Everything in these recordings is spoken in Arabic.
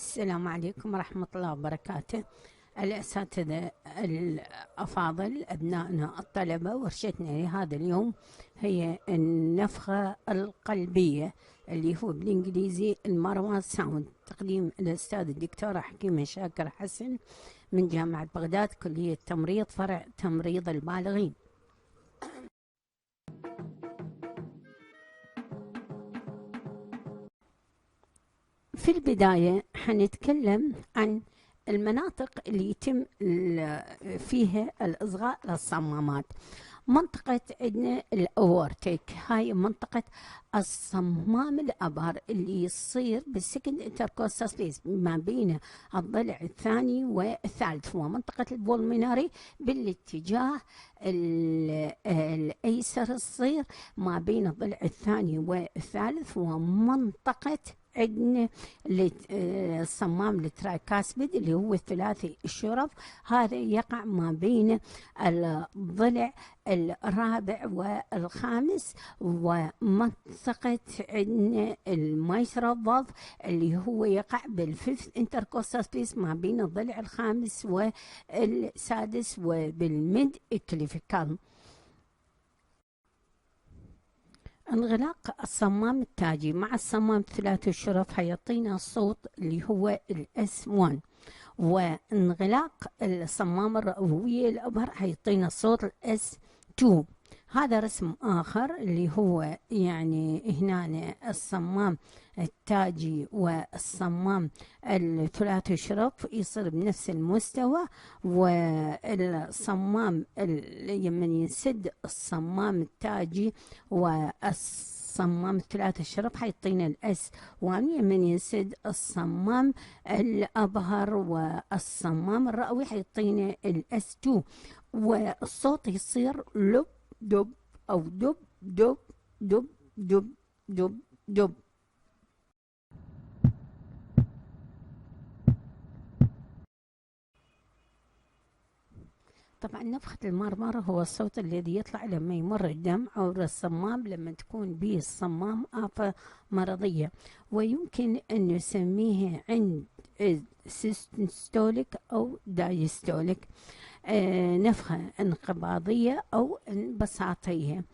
السلام عليكم ورحمة الله وبركاته. الأساتذة الأفاضل، أبنائنا الطلبة، ورشتنا لهذا اليوم هي النفخة القلبية اللي هو بالإنجليزي المروة ساوند، تقديم الأستاذ الدكتورة حكيمة شاكر حسن من جامعة بغداد، كلية تمريض، فرع تمريض البالغين. في البداية حنتكلم عن المناطق اللي يتم فيها الإصغاء للصمامات. منطقة عندنا الأورتيك، هاي منطقة الصمام الأبهر اللي يصير بالسكند انتركوستال سبيس ما بين الضلع الثاني والثالث، هو منطقة البولميناري بالاتجاه الأيسر، الصير ما بين الضلع الثاني والثالث، ومنطقة عندنا الصمام الترايكاسبيد اللي هو الثلاثي الشرف، هذا يقع ما بين الضلع الرابع والخامس، ومنطقة عندنا المايترال فالف اللي هو يقع بالفيفث انتركوستال سبيس ما بين الضلع الخامس والسادس وبالميد اكليفيكال. انغلاق الصمام التاجي مع الصمام ثلاثي الشرف حيعطينا الصوت اللي هو الاس 1، وانغلاق الصمام الرئوية الأبهر حيعطينا الصوت الاس 2. هذا رسم آخر اللي هو يعني هنا الصمام التاجي والصمام الثلاثي الشرف يصير بنفس المستوى، والصمام لما ينسد الصمام التاجي والصمام الثلاثي الشرف حيعطينا الاس 1، لما ينسد الصمام الأبهر والصمام الرئوي حيعطينا الاس 2، والصوت يصير لب دب أو دب دب دب دب دب دب. طبعا نفخة المرمرة هو الصوت الذي يطلع لما يمر الدم عبر الصمام لما تكون به الصمام آفة مرضية، ويمكن أن نسميه عند سيستوليك أو دايستوليك، نفخة انقباضية أو انبساطية.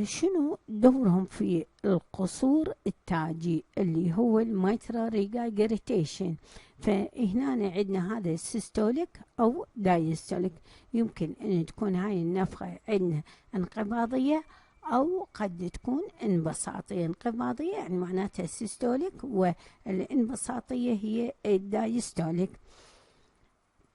شنو دورهم في القصور التاجي اللي هو الميترا ريجاجريتيشن؟ فهنا عندنا هذا السيستوليك أو دايستوليك، يمكن أن تكون هاي النفخة عندنا انقباضية أو قد تكون انبساطية. انقباضية يعني معناتها السيستوليك، والانبساطية هي الدايستوليك.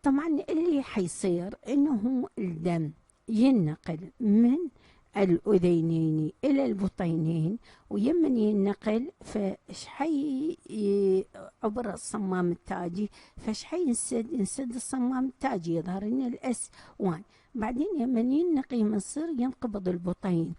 طبعا اللي حيصير انه الدم ينقل من الأذينين إلى البطينين، ويمن ينقل فش حي عبر الصمام التاجي، فش حي ينسد الصمام التاجي، يظهر لنا الاس 1. بعدين يمن ينقي يصير ينقبض البطين،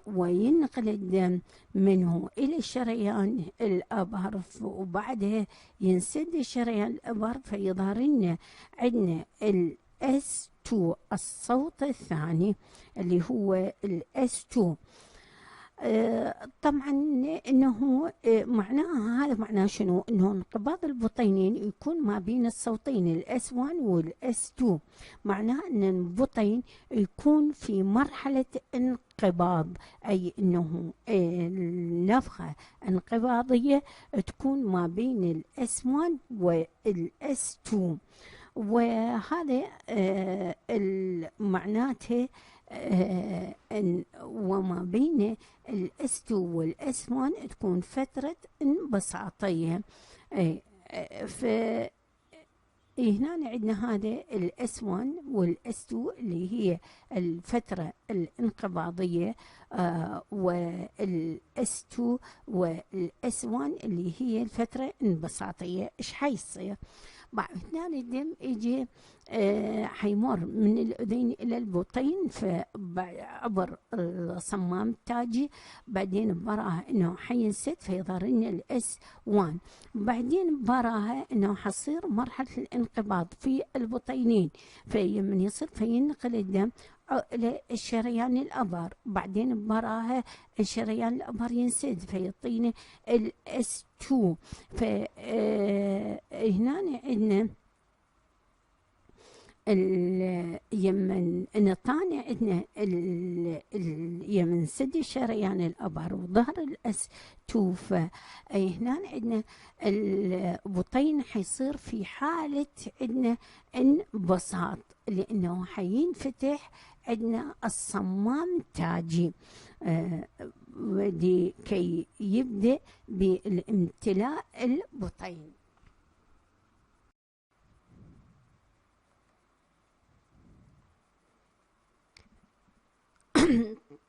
وينقل الدم منه إلى الشريان الأبهر، وبعدها ينسد الشريان الأبهر فيظهر لنا عندنا الاس 2 الصوت الثاني اللي هو الاس 2. طبعا انه معناها هذا معناه شنو؟ انه انقباض البطينين يكون ما بين الصوتين الاس 1 والاس 2، معناه ان البطين يكون في مرحله انقباض، اي انه النفخه انقباضيه تكون ما بين الاس 1 والاس 2، وهذا معناته وما بين الاس 2 والاس 1 تكون فترة انبساطية. هنا عندنا هذا الاس 1 والاس 2 اللي هي الفترة الانقباضية، والاس 2 والاس 1 اللي هي الفترة الانبساطية. ايش حيصير؟ بعد هنا الدم يجي حيمر من الأذين إلى البطين عبر الصمام التاجي، بعدين براها إنه حينسد فيظهر لنا الإس 1، بعدين براها إنه حصير مرحلة الانقباض في البطينين، فمن يصير فينقل الدم للشريان الأبر، بعدين براها الشريان الأبر ينسد فيعطينا الاس 2. فهنا عندنا يمن نطاني عندنا يمن سد الشريان الأبر وظهر الأس 2. فهنا عندنا البطين حيصير في حالة عندنا انبساط، لأنه حينفتح عندنا الصمام التاجي لكي يبدأ بالامتلاء البطين.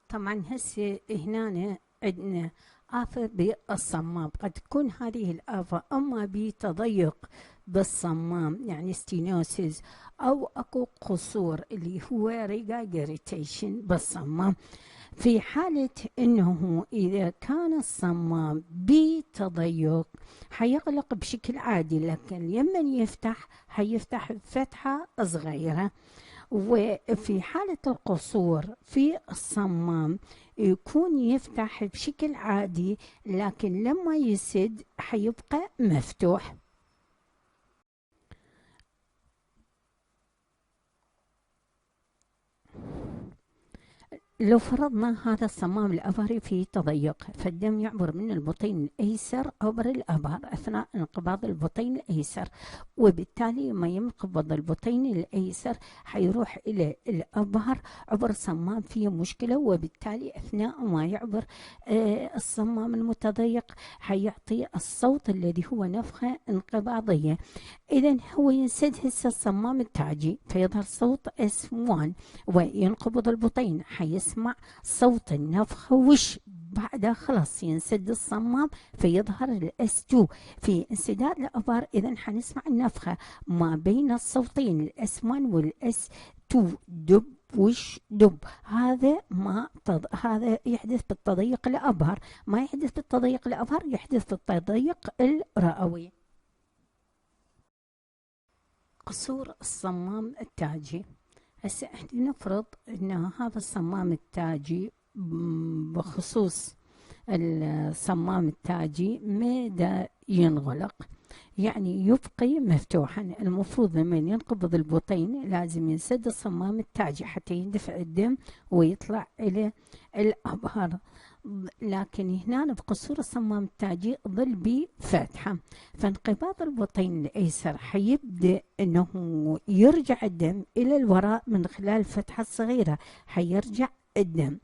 طبعا هسه هنا عندنا آفة بالصمام، قد تكون هذه الآفة أما بتضيق بالصمام يعني ستينوسيس، أو أكو قصور اللي هو ريجاجريتيشن بالصمام. في حالة أنه إذا كان الصمام بتضيق حيغلق بشكل عادي، لكن لمن يفتح حيفتح فتحة صغيرة. وفي حالة القصور في الصمام يكون يفتح بشكل عادي، لكن لما يسد حيبقى مفتوح. لو فرضنا هذا الصمام الأبري في تضيق، فالدم يعبر من البطين الأيسر عبر الأبر أثناء انقباض البطين الأيسر، وبالتالي ما ينقبض البطين الأيسر حيروح إلى الأبر عبر صمام فيه مشكلة، وبالتالي أثناء ما يعبر الصمام المتضيق حيعطي الصوت الذي هو نفخة انقباضية. إذا هو ينسد هسه الصمام التاجي فيظهر صوت S1 وينقبض البطين، حيسمع صوت النفخة وش بعدها خلاص ينسد الصمام فيظهر الاس 2. في انسداد الابار اذا حنسمع النفخة ما بين الصوتين الاس 1 والاس 2، دب وش دب. هذا يحدث بالتضيق الابهر، ما يحدث بالتضيق الابهر يحدث بالتضيق الرئوي. قصور الصمام التاجي، هسه احنا نفرض ان هذا الصمام التاجي بخصوص الصمام التاجي ما دا ينغلق، يعني يبقي مفتوحا. المفروض لما ينقبض البطين لازم ينسد الصمام التاجي حتى يندفع الدم ويطلع الى الابهار، لكن هنا بقصور الصمام التاجي ظل بفتحة. فانقباض البطين الأيسر حيبدأ أنه يرجع الدم إلى الوراء من خلال الفتحة الصغيرة، حيرجع الدم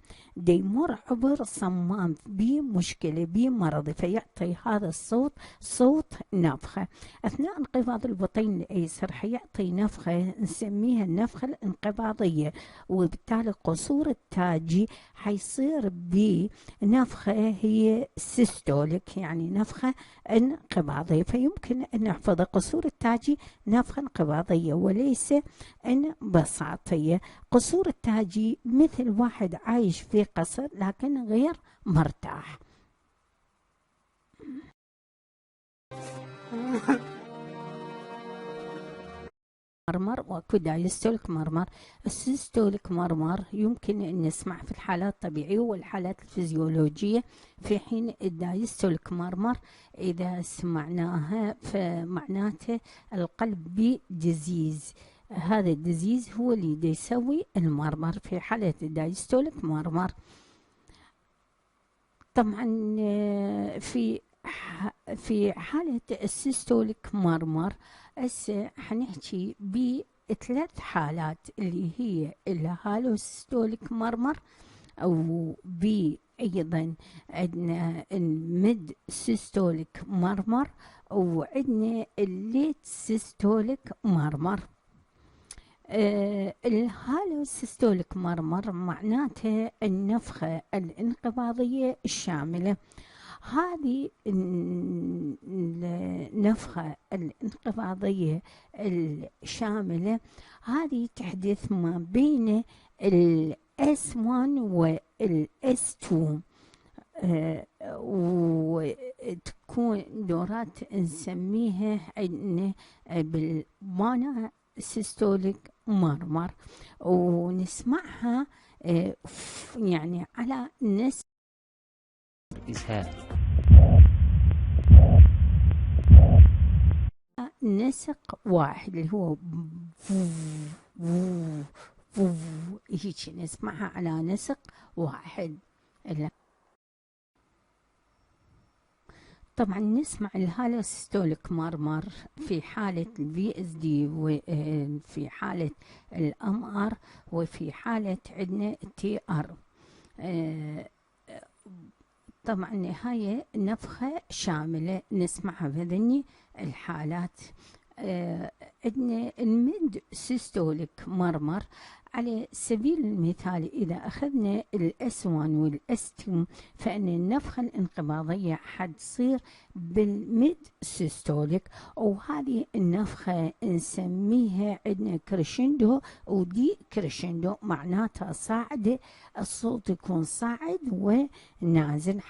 يمر عبر الصمام بمشكلة بمرض، فيعطي هذا الصوت صوت نفخة. أثناء انقباض البطين الأيسر حيعطي نفخة نسميها النفخة الانقباضية، وبالتالي قصور التاجي حيصير بنفخة هي سيستوليك يعني نفخة انقباضية. فيمكن أن نحفظ قصور التاجي نفخة انقباضية وليس انبساطية. قصور التاجي مثل واحد عايش في قصر لكن غير مرتاح. مرمر واكو دايستوليك مرمر. السيستوليك مرمر يمكن ان نسمع في الحالات الطبيعيه والحالات الفيزيولوجيه، في حين الدايستوليك مرمر اذا سمعناها فمعناته القلب بديزيز، هذا الديزيز هو اللي يسوي المرمر في حاله الدايستوليك مرمر. طبعا في حالة السيستوليك مرمر هسه حنحكي بثلاث حالات اللي هي الهالوسيستوليك مرمر، أو أيضا عندنا الميد سيستوليك مرمر، وعندنا الليت سيستوليك مرمر. الهالوسيستوليك مرمر معناته النفخة الانقباضية الشاملة. هذه النفخة الانقباضية الشاملة هذه تحدث ما بين S1 والS2، وتكون دورات نسميها عندنا بالمانا سيستوليك مرمر، ونسمعها يعني على نسق واحد اللي هو هيك نسمعها على نسق واحد. طبعا نسمع الهالوسيستوليك مرمر في حالة الفي اس دي، وفي حالة الام ار، وفي حالة عندنا تي ار. طبعا هاي نفخة شاملة نسمعها بهذني الحالات. عندنا الميد سيستوليك مرمر على سبيل المثال إذا أخذنا الS1 والS2 فإن النفخة الانقباضية حتصير بالميد سيستوليك، وهذه النفخة نسميها عندنا كريشندو ودي كريشندو، معناتها صاعدة، الصوت يكون صاعد ونازل.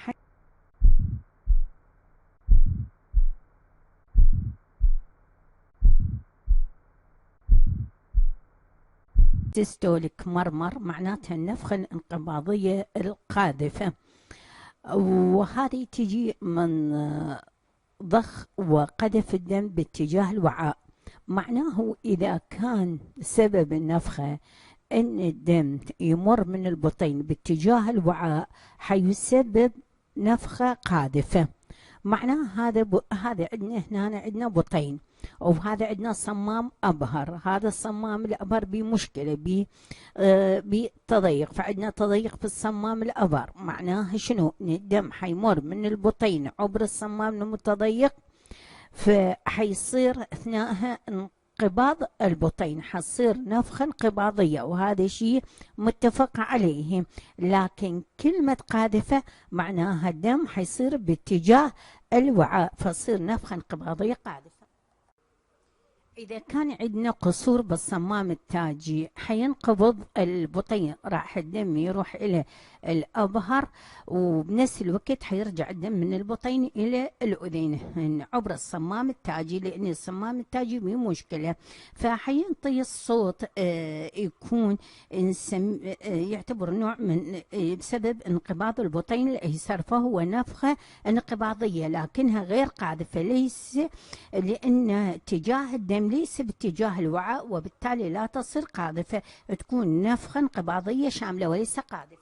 سيستوليك مرمر معناتها النفخة الانقباضية القاذفة، وهذه تجي من ضخ وقذف الدم باتجاه الوعاء. معناه إذا كان سبب النفخة أن الدم يمر من البطين باتجاه الوعاء حيسبب نفخة قاذفة. معناه هذا عندنا هنا عندنا بطين، وهذا عندنا صمام أبهر، هذا الصمام الأبهر بمشكلة بتضيق، فعندنا تضيق في الصمام الأبهر. معناه شنو؟ إن الدم حيمر من البطين عبر الصمام المتضيق، فحيصير أثناءها انقباض البطين، حتصير نفخة انقباضية، وهذا شيء متفق عليه. لكن كلمة قاذفة معناها الدم حيصير باتجاه الوعاء، فتصير نفخة انقباضية قاذفة. إذا كان عندنا قصور بالصمام التاجي حينقبض البطين، راح الدم يروح إلى الأبهر، وبنفس الوقت حيرجع الدم من البطين إلى الأذين عبر الصمام التاجي، لأن الصمام التاجي به مشكلة، فحينطي الصوت يكون يعتبر نوع من بسبب انقباض البطين الأيسر، فهو نفخة انقباضية لكنها غير قاذفة، ليس لأن اتجاه الدم ليس باتجاه الوعاء، وبالتالي لا تصير قاذفة، تكون نفخة انقباضية شاملة وليس قاذفة.